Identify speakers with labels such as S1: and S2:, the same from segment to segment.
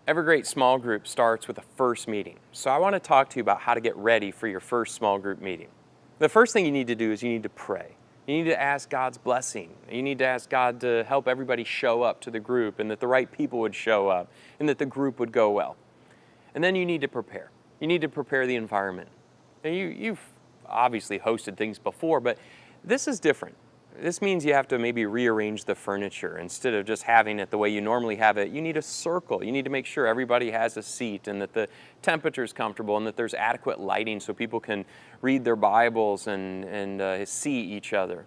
S1: Every great small group starts with a first meeting. So I want to talk to you about how to get ready for your first small group meeting. The first thing you need to do is you need to pray. You need to ask God's blessing. You need to ask God to help everybody show up to the group and that the right people would show up and that the group would go well. And then you need to prepare. You need to prepare the environment. Now you've obviously hosted things before, but this is different. This means you have to maybe rearrange the furniture. Instead of just having it the way you normally have it, you need a circle. You need to make sure everybody has a seat and that the temperature is comfortable and that there's adequate lighting so people can read their Bibles and see each other.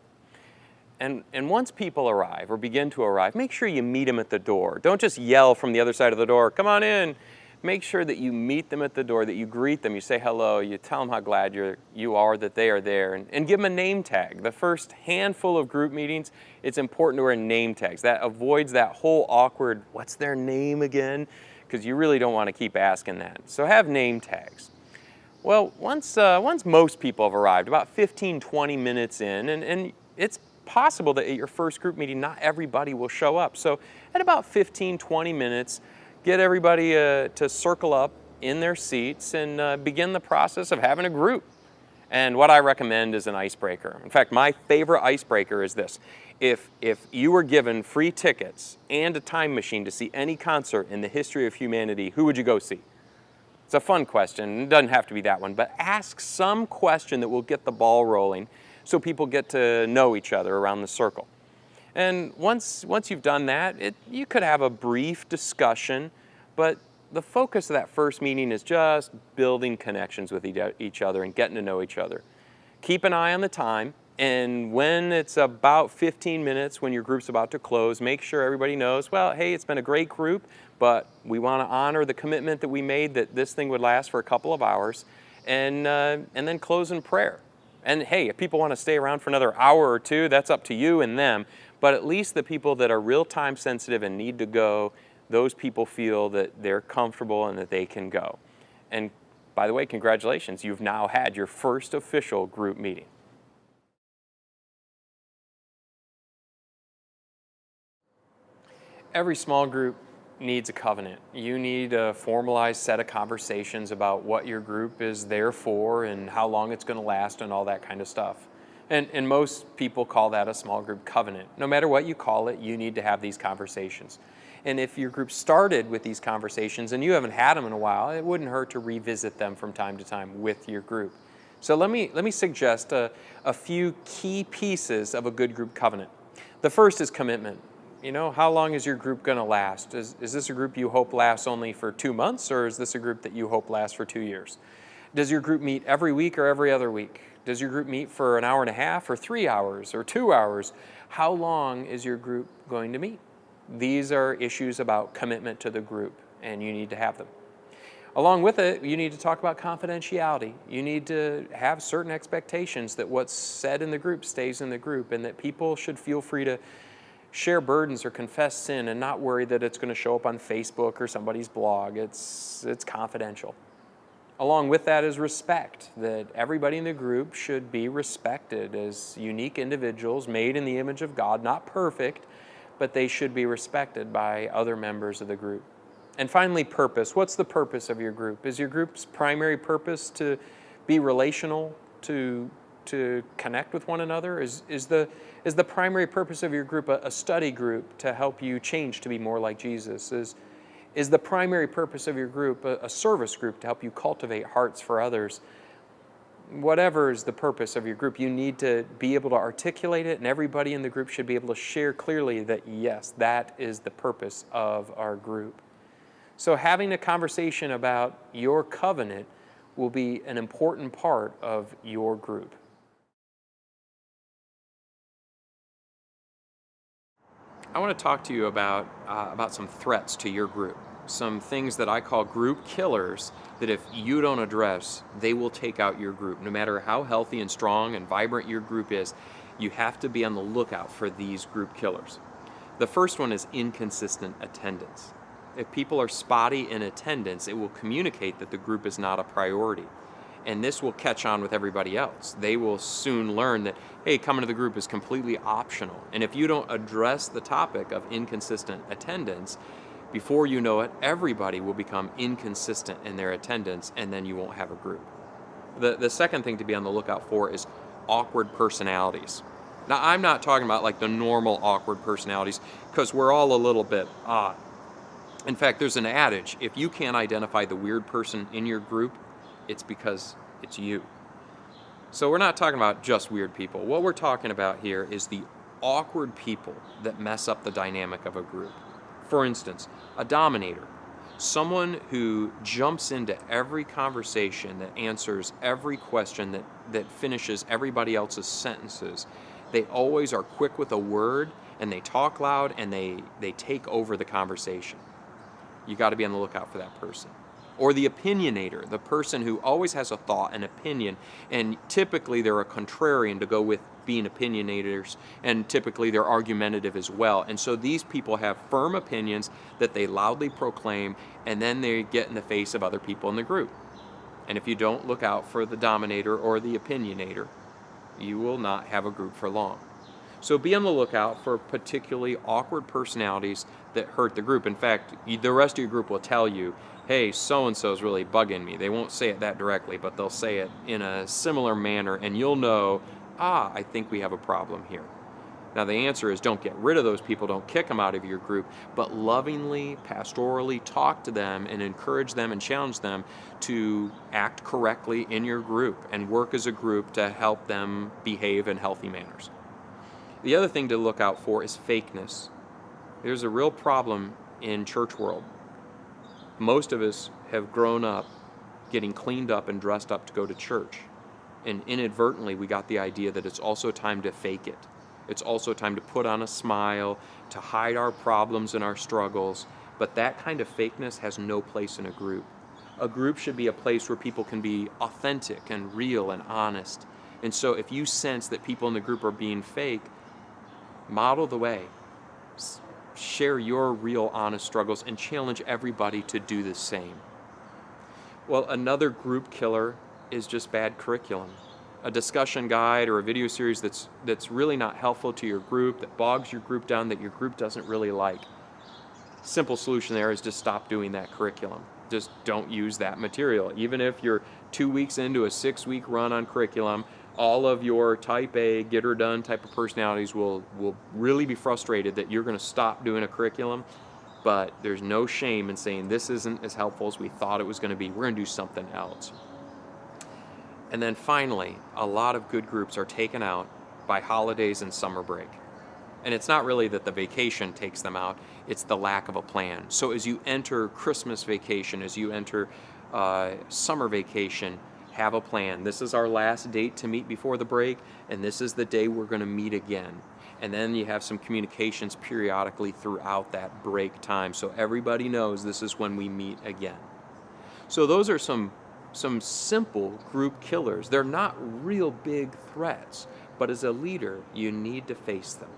S1: And once people arrive or begin to arrive, make sure you meet them at the door. Don't just yell from the other side of the door, "Come on in." Make sure that you meet them at the door, that you greet them, you say hello, you tell them how glad you are that they are there, and give them a name tag. The first handful of group meetings, it's important to wear name tags. That avoids that whole awkward, "What's their name again?" Because you really don't want to keep asking that. So have name tags. Well, once most people have arrived, about 15, 20 minutes in, and it's possible that at your first group meeting, not everybody will show up. So at about 15, 20 minutes, get everybody to circle up in their seats and begin the process of having a group. And what I recommend is an icebreaker. In fact, my favorite icebreaker is this. If you were given free tickets and a time machine to see any concert in the history of humanity, who would you go see? It's a fun question. It doesn't have to be that one, but ask some question that will get the ball rolling so people get to know each other around the circle. And once you've done that, you could have a brief discussion, but the focus of that first meeting is just building connections with each other and getting to know each other. Keep an eye on the time, and when it's about 15 minutes, when your group's about to close, make sure everybody knows, well, hey, it's been a great group, but we want to honor the commitment that we made that this thing would last for a couple of hours, and then close in prayer. And hey, if people want to stay around for another hour or two, that's up to you and them. But at least the people that are real time sensitive and need to go, those people feel that they're comfortable and that they can go. And by the way, congratulations, you've now had your first official group meeting. Every small group needs a covenant. You need a formalized set of conversations about what your group is there for and how long it's going to last and all that kind of stuff. And most people call that a small group covenant. No matter what you call it, you need to have these conversations. And if your group started with these conversations and you haven't had them in a while, it wouldn't hurt to revisit them from time to time with your group. So let me suggest a few key pieces of a good group covenant. The first is commitment. You know, how long is your group going to last? Is this a group you hope lasts only for 2 months, or is this a group that you hope lasts for 2 years? Does your group meet every week or every other week? Does your group meet for an hour and a half or 3 hours or 2 hours? How long is your group going to meet? These are issues about commitment to the group, and you need to have them. Along with it, you need to talk about confidentiality. You need to have certain expectations that what's said in the group stays in the group, and that people should feel free to share burdens or confess sin and not worry that it's going to show up on Facebook or somebody's blog. It's confidential. Along with that is respect, that everybody in the group should be respected as unique individuals made in the image of God, not perfect, but they should be respected by other members of the group. And finally, purpose. What's the purpose of your group? Is your group's primary purpose to be relational, to connect with one another? Is the primary purpose of your group a study group to help you change to be more like Jesus? Is the primary purpose of your group a service group to help you cultivate hearts for others? Whatever is the purpose of your group, you need to be able to articulate it, and everybody in the group should be able to share clearly that, yes, that is the purpose of our group. So having a conversation about your covenant will be an important part of your group. I want to talk to you about some threats to your group, some things that I call group killers that if you don't address, they will take out your group. No matter how healthy and strong and vibrant your group is, you have to be on the lookout for these group killers. The first one is inconsistent attendance. If people are spotty in attendance, it will communicate that the group is not a priority. And this will catch on with everybody else. They will soon learn that, hey, coming to the group is completely optional. And if you don't address the topic of inconsistent attendance, Before you know it, everybody will become inconsistent in their attendance, and then you won't have a group. The second thing to be on the lookout for is awkward personalities. Now, I'm not talking about like the normal awkward personalities, because we're all a little bit odd. In fact, there's an adage, if you can't identify the weird person in your group, it's because it's you. So we're not talking about just weird people. What we're talking about here is the awkward people that mess up the dynamic of a group. For instance, a dominator, someone who jumps into every conversation, that answers every question, that finishes everybody else's sentences. They always are quick with a word, and they talk loud, and they take over the conversation. You got to be on the lookout for that person. Or the opinionator, the person who always has a thought, an opinion, and typically they're a contrarian to go with being opinionators, and typically they're argumentative as well. And so these people have firm opinions that they loudly proclaim, and then they get in the face of other people in the group. And if you don't look out for the dominator or the opinionator, you will not have a group for long. So be on the lookout for particularly awkward personalities that hurt the group. In fact, the rest of your group will tell you, hey, so-and-so is really bugging me. They won't say it that directly, but they'll say it in a similar manner, and you'll know, I think we have a problem here. Now, the answer is don't get rid of those people, don't kick them out of your group, but lovingly, pastorally talk to them and encourage them and challenge them to act correctly in your group and work as a group to help them behave in healthy manners. The other thing to look out for is fakeness. There's a real problem in church world. Most of us have grown up getting cleaned up and dressed up to go to church. And inadvertently, we got the idea that it's also time to fake it. It's also time to put on a smile, to hide our problems and our struggles. But that kind of fakeness has no place in a group. A group should be a place where people can be authentic and real and honest. And so if you sense that people in the group are being fake, model the way. Share your real, honest struggles and challenge everybody to do the same. Well, another group killer is just bad curriculum. A discussion guide or a video series that's really not helpful to your group, that bogs your group down, that your group doesn't really like. Simple solution there is just stop doing that curriculum. Just don't use that material. Even if you're 2 weeks into a 6-week run on curriculum, all of your type A, get her done type of personalities will really be frustrated that you're going to stop doing a curriculum. But there's no shame in saying this isn't as helpful as we thought it was going to be. We're going to do something else. And then finally, a lot of good groups are taken out by holidays and summer break. And it's not really that the vacation takes them out, it's the lack of a plan. So as you enter Christmas vacation, as you enter summer vacation, have a plan. This is our last date to meet before the break, and this is the day we're going to meet again. And then you have some communications periodically throughout that break time, so everybody knows this is when we meet again. So those are some simple group killers. They're not real big threats, but as a leader, you need to face them.